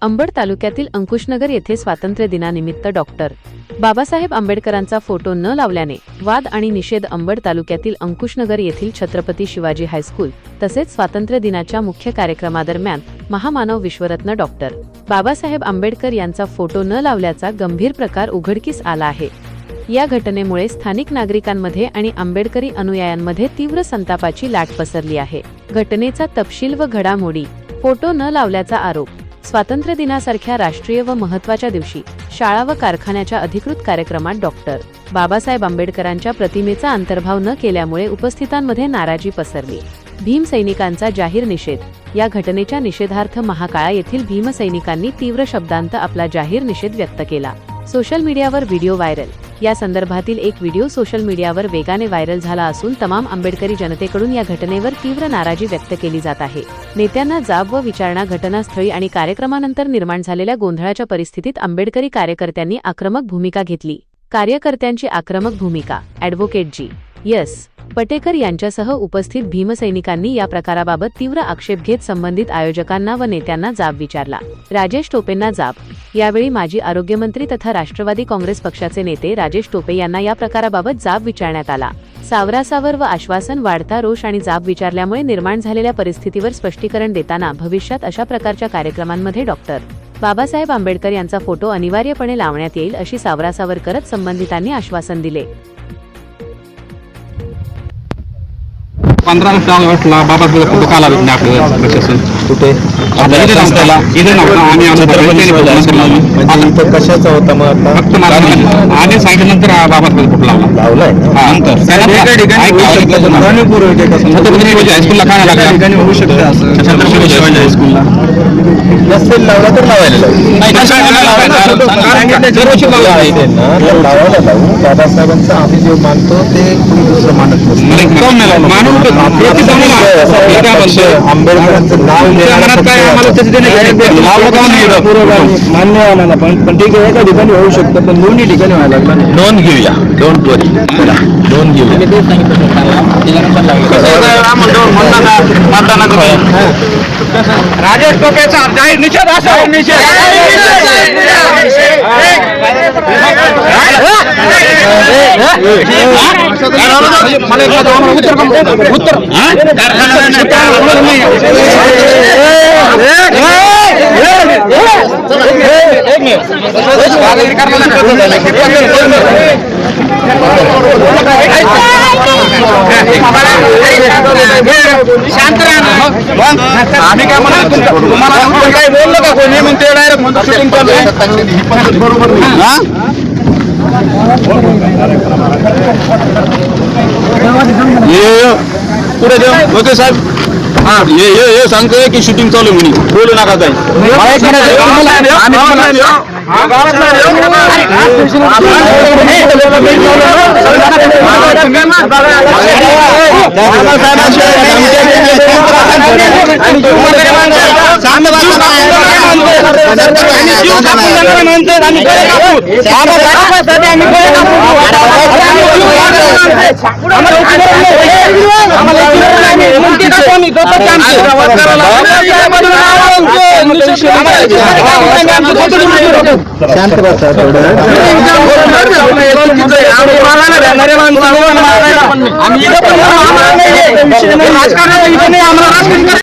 अंबड तालुक्यातील अंकुशनगर येथे स्वातंत्र्य दिनानिमित्त डॉक्टर बाबासाहेब आंबेडकरांचा फोटो न लावल्याने वाद आणि निषेध अंबड तालुक्यातील अंकुशनगर येथील छत्रपती शिवाजी हायस्कूल तसेच स्वातंत्र्य दिनाच्या मुख्य कार्यक्रमादरम्यान महामानव विश्वरत्न डॉक्टर बाबासाहेब आंबेडकर यांचा फोटो न लावल्याचा गंभीर प्रकार उघडकीस आला आहे। या घटनेमुळे स्थानिक नागरिकांमध्ये आणि आंबेडकरी अनुयायांमध्ये तीव्र संतापाची लाट पसरली आहे। घटनेचा तपशील व घडामोडी। फोटो न लावल्याचा आरोप। स्वातंत्र्य दिनासारख्या राष्ट्रीय व महत्त्वाच्या दिवशी शाळा व कारखान्याच्या अधिकृत कार्यक्रमात डॉक्टर बाबासाहेब आंबेडकरांच्या प्रतिमेचा अंतर्भाव न केल्यामुळे उपस्थितांमध्ये नाराजी पसरली। भीमसैनिकांचा जाहीर निषेध। या घटनेच्या निषेधार्थ महाकाळा येथील भीमसैनिकांनी तीव्र शब्दांत आपला जाहीर निषेध व्यक्त केला। सोशल मीडियावर व्हिडिओ व्हायरल। या संदर्भातील एक व्हिडिओ सोशल मीडियावर वेगाने व्हायरल झाला असून तमाम आंबेडकरी जनतेकडून या घटनेवर तीव्र नाराजी व्यक्त केली जात आहे। नेत्यांना जाब व विचारणा। घटनास्थळी आणि कार्यक्रमानंतर निर्माण झालेल्या गोंधळाच्या परिस्थितीत आंबेडकरी कार्यकर्त्यांनी आक्रमक भूमिका घेतली। कार्यकर्त्यांची आक्रमक भूमिका। ॲडव्होकेट जी. एस. पटेकर यांच्यासह उपस्थित भीमसैनिकांनी या प्रकाराबाबत तीव्र आक्षेप घेत संबंधित आयोजकांना व नेत्यांना जाब विचारला। राजेश टोपेंना जाब। यावेळी माजी आरोग्यमंत्री तथा राष्ट्रवादी काँग्रेस पक्षाचे नेते राजेश टोपे यांना या प्रकाराबाबत जाब विचारण्यात आला। सावरासावर व आश्वासन। वाढता रोष आणि जाब विचारल्यामुळे निर्माण झालेल्या परिस्थितीवर स्पष्टीकरण देताना भविष्यात अशा प्रकारच्या कार्यक्रमांमध्ये डॉक्टर बाबासाहेब आंबेडकर यांचा फोटो अनिवार्यपणे लावण्यात येईल अशी सावरासावर करत संबंधितांनी आश्वासन दिले। 15 ऑगस्टला बाबासाहेब फोटो का लावत नाही आपलं प्रशासन? कुठे? इथे नव्हता। आम्ही म्हणजे इथं कशाचा होता मग आता? फक्त मला आधी सांगितल्यानंतर बाबासाहेब फोटो लावलाय नंतर छत्रपती शिवाजी हायस्कूलला काय लागला? ठिकाणी होऊ शकतं असं। छत्रपती शिवाजी हायस्कूलला नसेल लावला तर लावायला लावू। बाबासाहेबांचा आम्ही जे मानतो ते कुणी दुसरं मानत नसतं। आंबेडकरांचं नाव मान्य आहे आम्हाला, पण ठीक आहे एका ठिकाणी होऊ शकतं पण दोन्ही ठिकाणी व्हायला लागलं। नोंद घेऊया, डोंट वरी, नोंद घेऊया। राजेश टोपेचा जाहीर निषेध असा आम्ही काय म्हणतो तुम्हाला काही बोललो का कोणी? म्हणते डायरेक्ट म्हणतो शूटिंग चालू आहे। बरोबर पुढे देऊ ओके साहेब। हाँ ये सांगतोय की शूटिंग चालू म्हणून बोलू नका काही। शांत